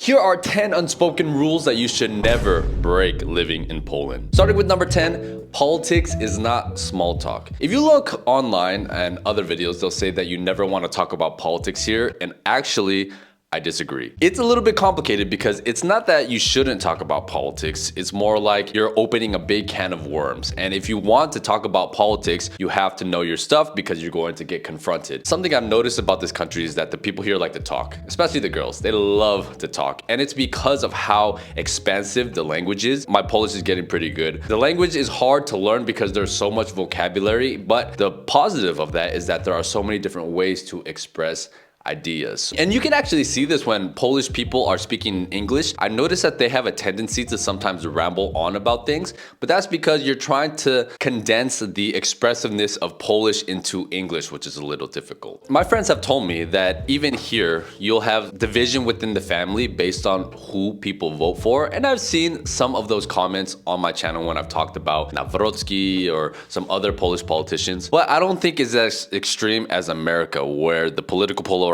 Here are 10 unspoken rules that you should never break living in Poland. Starting with number 10, politics is not small talk. If you look online and other videos, they'll say that you never want to talk about politics here, and actually, I disagree. It's a little bit complicated because it's not that you shouldn't talk about politics. It's more like you're opening a big can of worms. And if you want to talk about politics, you have to know your stuff because you're going to get confronted. Something I've noticed about this country is that the people here like to talk, especially the girls. They love to talk. And it's because of how expansive the language is. My Polish is getting pretty good. The language is hard to learn because there's so much vocabulary, but the positive of that is that there are so many different ways to express ideas. And you can actually see this when Polish people are speaking English. I notice that they have a tendency to sometimes ramble on about things, but that's because you're trying to condense the expressiveness of Polish into English, which is a little difficult. My friends have told me that even here, you'll have division within the family based on who people vote for. And I've seen some of those comments on my channel when I've talked about Nawrocki or some other Polish politicians. But I don't think it's as extreme as America, where the political polarization,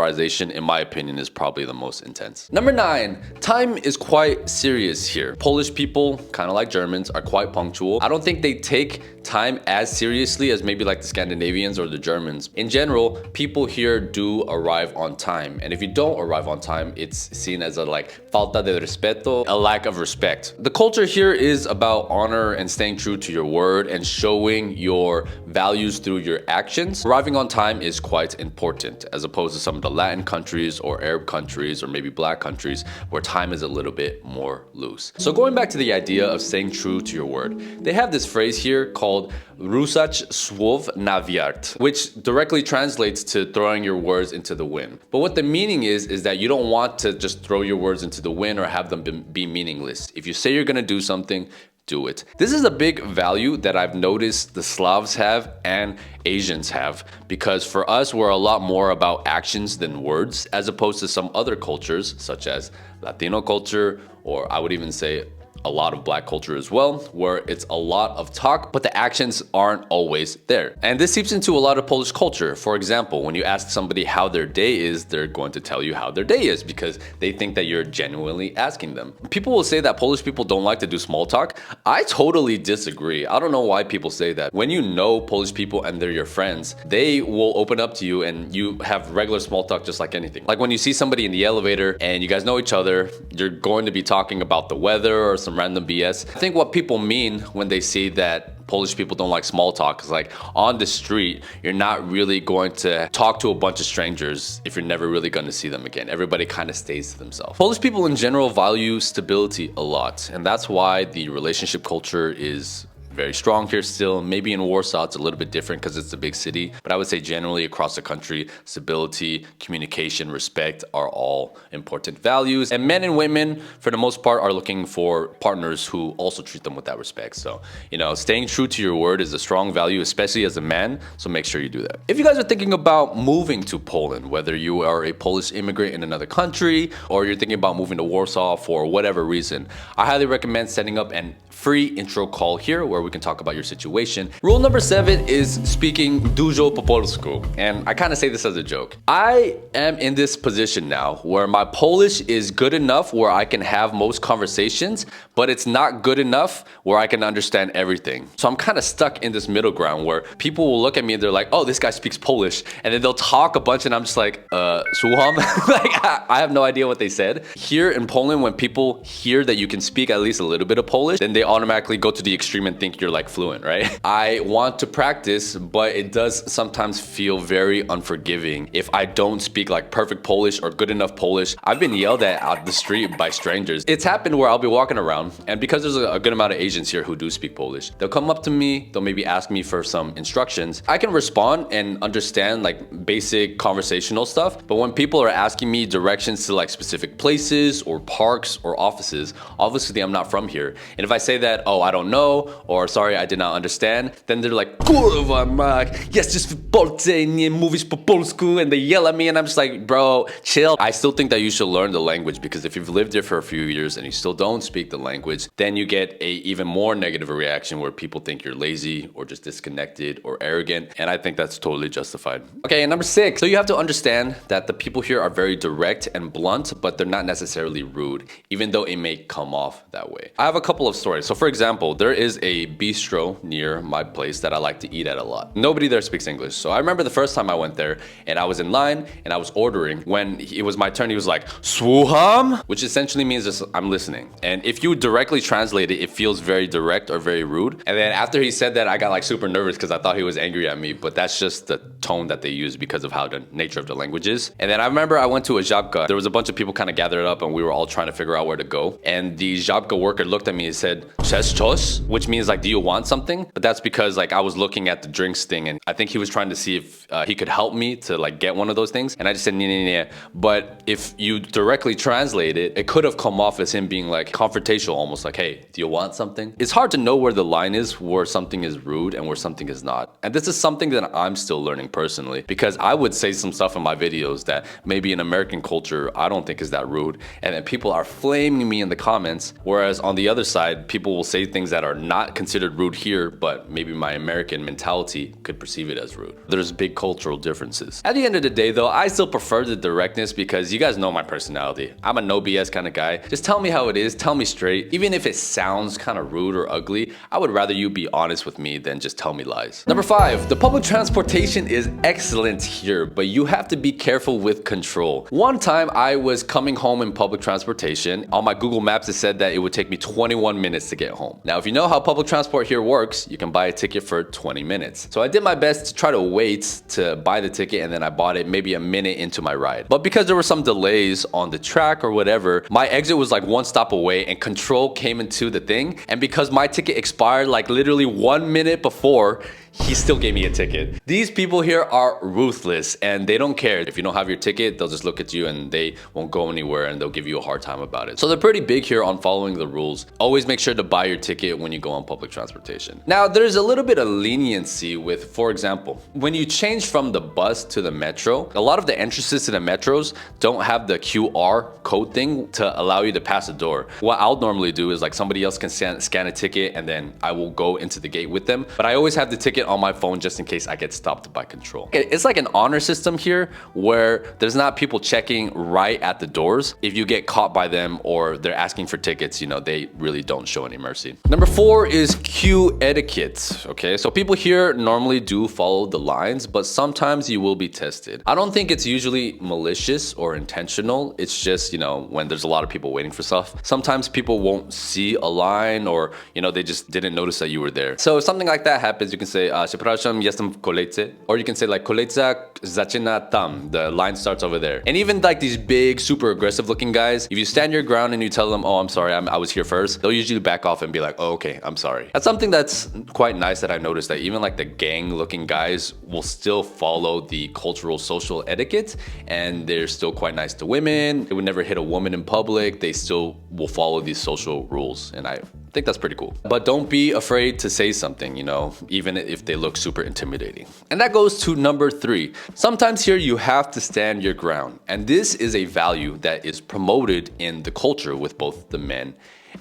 in my opinion, is probably the most intense. Number 9, time is quite serious here. Polish people, kind of like Germans, are quite punctual. I don't think they take time as seriously as maybe like the Scandinavians or the Germans. In general, people here do arrive on time. And if you don't arrive on time, it's seen as a like falta de respeto, a lack of respect. The culture here is about honor and staying true to your word and showing your values through your actions. Arriving on time is quite important, as opposed to some of the Latin countries or Arab countries or maybe black countries where time is a little bit more loose. So going back to the idea of staying true to your word, they have this phrase here called "Rusać słów na wiatr," which directly translates to throwing your words into the wind. But what the meaning is that you don't want to just throw your words into the wind or have them be meaningless. If you say you're gonna do something, do it. This is a big value that I've noticed the Slavs have and Asians have, because for us, we're a lot more about actions than words, as opposed to some other cultures, such as Latino culture, or I would even say a lot of black culture as well, where it's a lot of talk, but the actions aren't always there. And this seeps into a lot of Polish culture. For example, when you ask somebody how their day is, they're going to tell you how their day is because they think that you're genuinely asking them. People will say that Polish people don't like to do small talk. I totally disagree. I don't know why people say that. When you know Polish people and they're your friends, they will open up to you and you have regular small talk just like anything. Like when you see somebody in the elevator and you guys know each other, you're going to be talking about the weather or some random BS. I think what people mean when they say that Polish people don't like small talk is like on the street, you're not really going to talk to a bunch of strangers if you're never really going to see them again. Everybody kind of stays to themselves. Polish people in general value stability a lot, and that's why the relationship culture is very strong here still. Maybe in Warsaw it's a little bit different because it's a big city, but I would say generally across the country, stability, communication, respect are all important values. And men and women, for the most part, are looking for partners who also treat them with that respect. So, you know, staying true to your word is a strong value, especially as a man, so make sure you do that. If you guys are thinking about moving to Poland, whether you are a Polish immigrant in another country or you're thinking about moving to Warsaw for whatever reason, I highly recommend setting up an free intro call here where we can talk about your situation. Rule number 7 is speaking dużo po polsku. And I kind of say this as a joke. I am in this position now where my Polish is good enough where I can have most conversations, but it's not good enough where I can understand everything. So I'm kind of stuck in this middle ground where people will look at me and they're like, oh, this guy speaks Polish. And then they'll talk a bunch and I'm just like, słucham? Like, I have no idea what they said. Here in Poland, when people hear that you can speak at least a little bit of Polish, then they automatically go to the extreme and think you're like fluent, right? I want to practice, but it does sometimes feel very unforgiving if I don't speak like perfect Polish or good enough Polish. I've been yelled at out the street by strangers. It's happened where I'll be walking around, and because there's a good amount of Asians here who do speak Polish, they'll come up to me, they'll maybe ask me for some instructions. I can respond and understand like basic conversational stuff, but when people are asking me directions to like specific places or parks or offices, obviously I'm not from here. And if I say that, oh, I don't know, or or sorry, I did not understand, then they're like, kurwa mak, jesteś w Polsce, nie mówisz po polsku, and they yell at me, and I'm just like, bro, chill. I still think that you should learn the language, because if you've lived here for a few years and you still don't speak the language, then you get a even more negative reaction where people think you're lazy or just disconnected or arrogant, and I think that's totally justified. Okay, and number 6, so you have to understand that the people here are very direct and blunt, but they're not necessarily rude, even though it may come off that way. I have a couple of stories. So for example, there is a bistro near my place that I like to eat at a lot. Nobody there speaks English. So I remember the first time I went there and I was in line and I was ordering. When it was my turn, he was like, Słucham? Which essentially means just, I'm listening. And if you directly translate it, it feels very direct or very rude. And then after he said that, I got like super nervous because I thought he was angry at me, but that's just the tone that they use because of how the nature of the language is. And then I remember I went to a żabka. There was a bunch of people kind of gathered up and we were all trying to figure out where to go. And the żabka worker looked at me and said, "Chcesz coś?" Which means like, do you want something? But that's because like I was looking at the drinks thing and I think he was trying to see if he could help me to like get one of those things. And I just said, "Nee." But if you directly translate it, it could have come off as him being like confrontational, almost like, hey, do you want something? It's hard to know where the line is, where something is rude and where something is not. And this is something that I'm still learning personally, because I would say some stuff in my videos that maybe in American culture, I don't think is that rude. And then people are flaming me in the comments. Whereas on the other side, people will say things that are not considered rude here, but maybe my American mentality could perceive it as rude. There's big cultural differences. At the end of the day though, I still prefer the directness because you guys know my personality. I'm a no BS kind of guy. Just tell me how it is, tell me straight. Even if it sounds kind of rude or ugly, I would rather you be honest with me than just tell me lies. Number 5, the public transportation is excellent here, but you have to be careful with control. One time I was coming home in public transportation. On my Google Maps, it said that it would take me 21 minutes to get home. Now, if you know how public transport here works, you can buy a ticket for 20 minutes. So I did my best to try to wait to buy the ticket, and then I bought it maybe a minute into my ride. But because there were some delays on the track or whatever, my exit was like one stop away and control came into the thing. And because my ticket expired like literally 1 minute before, he still gave me a ticket. These people here are ruthless and they don't care. If you don't have your ticket, they'll just look at you and they won't go anywhere and they'll give you a hard time about it. So they're pretty big here on following the rules. Always make sure to buy your ticket when you go on public transportation. Now, there's a little bit of leniency with, for example, when you change from the bus to the metro, a lot of the entrances to the metros don't have the QR code thing to allow you to pass the door. What I'll normally do is like somebody else can scan a ticket and then I will go into the gate with them. But I always have the ticket on my phone just in case I get stopped by control. It's like an honor system here where there's not people checking right at the doors. If you get caught by them or they're asking for tickets, you know, they really don't show any mercy. Number 4 is queue etiquette. Okay, so people here normally do follow the lines, but sometimes you will be tested. I don't think it's usually malicious or intentional. It's just, you know, when there's a lot of people waiting for stuff. Sometimes people won't see a line or, you know, they just didn't notice that you were there. So if something like that happens, you can say, przepraszam, jestem w kolejce. Or you can say like, kolejka zaczyna tam. The line starts over there. And even like these big, super aggressive looking guys, if you stand your ground and you tell them, oh, I'm sorry, I was here first, they'll usually back off and be like, oh, okay, I'm sorry. That's something that's quite nice that I noticed, that even like the gang looking guys will still follow the cultural social etiquette and they're still quite nice to women. They would never hit a woman in public. They still will follow these social rules. And I think that's pretty cool. But don't be afraid to say something, you know, even if they look super intimidating. And that goes to number 3. Sometimes here you have to stand your ground. And this is a value that is promoted in the culture with both the men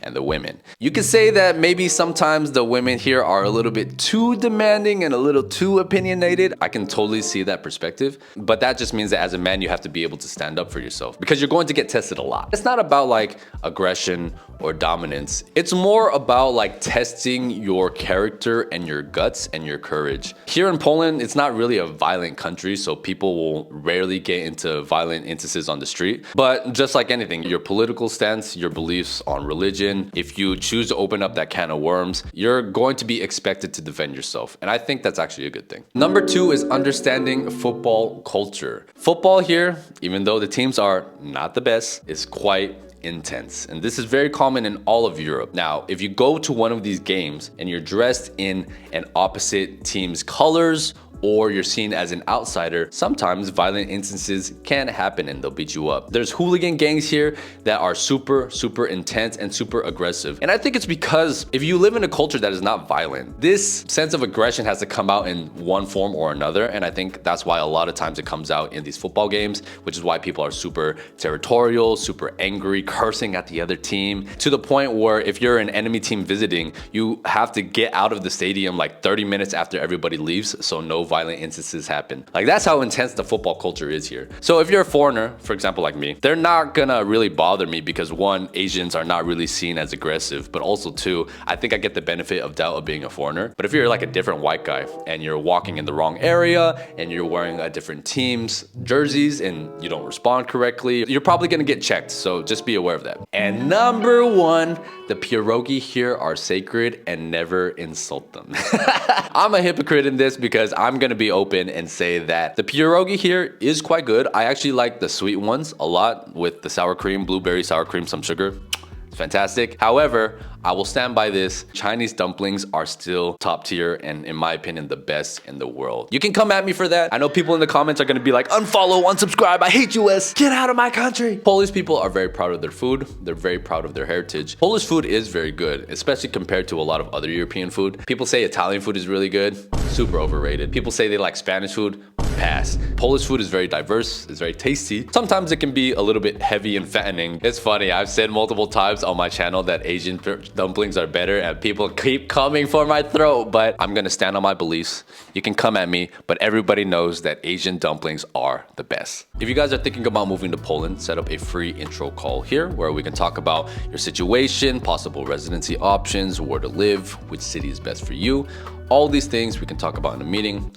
and the women. You could say that maybe sometimes the women here are a little bit too demanding and a little too opinionated. I can totally see that perspective, but that just means that as a man, you have to be able to stand up for yourself because you're going to get tested a lot. It's not about like aggression or dominance. It's more about like testing your character and your guts and your courage. Here in Poland, it's not really a violent country, so people will rarely get into violent instances on the street. But just like anything, your political stance, your beliefs on religion, if you choose to open up that can of worms, you're going to be expected to defend yourself. And I think that's actually a good thing. Number 2 is understanding football culture. Football here, even though the teams are not the best, is quite intense. And this is very common in all of Europe. Now, if you go to one of these games and you're dressed in an opposite team's colors, or you're seen as an outsider, sometimes violent instances can happen and they'll beat you up. There's hooligan gangs here that are super intense and super aggressive. And I think it's because if you live in a culture that is not violent, this sense of aggression has to come out in one form or another. And I think that's why a lot of times it comes out in these football games, which is why people are super territorial, super angry, cursing at the other team, to the point where if you're an enemy team visiting, you have to get out of the stadium like 30 minutes after everybody leaves, so no violent instances happen. Like, that's how intense the football culture is here. So if you're a foreigner, for example, like me, they're not gonna really bother me because one, Asians are not really seen as aggressive, but also two, I think I get the benefit of doubt of being a foreigner. But if you're like a different white guy and you're walking in the wrong area and you're wearing a different team's jerseys and you don't respond correctly, you're probably gonna get checked. So just be aware of that. And number one, the pierogi here are sacred and never insult them. I'm a hypocrite in this because I'm gonna be open and say that the pierogi here is quite good. I actually like the sweet ones a lot with the sour cream, blueberry sour cream, some sugar. It's fantastic. However, I will stand by this. Chinese dumplings are still top tier and in my opinion, the best in the world. You can come at me for that. I know people in the comments are gonna be like, unfollow, unsubscribe, I hate you, Wes. Get out of my country. Polish people are very proud of their food. They're very proud of their heritage. Polish food is very good, especially compared to a lot of other European food. People say Italian food is really good. Super overrated. People say they like Spanish food. Pass. Polish food is very diverse, it's very tasty. Sometimes it can be a little bit heavy and fattening. It's funny, I've said multiple times on my channel that Asian dumplings are better and people keep coming for my throat, but I'm gonna stand on my beliefs. You can come at me, but everybody knows that Asian dumplings are the best. If you guys are thinking about moving to Poland, set up a free intro call here where we can talk about your situation, possible residency options, where to live, which city is best for you. All these things we can talk about in a meeting.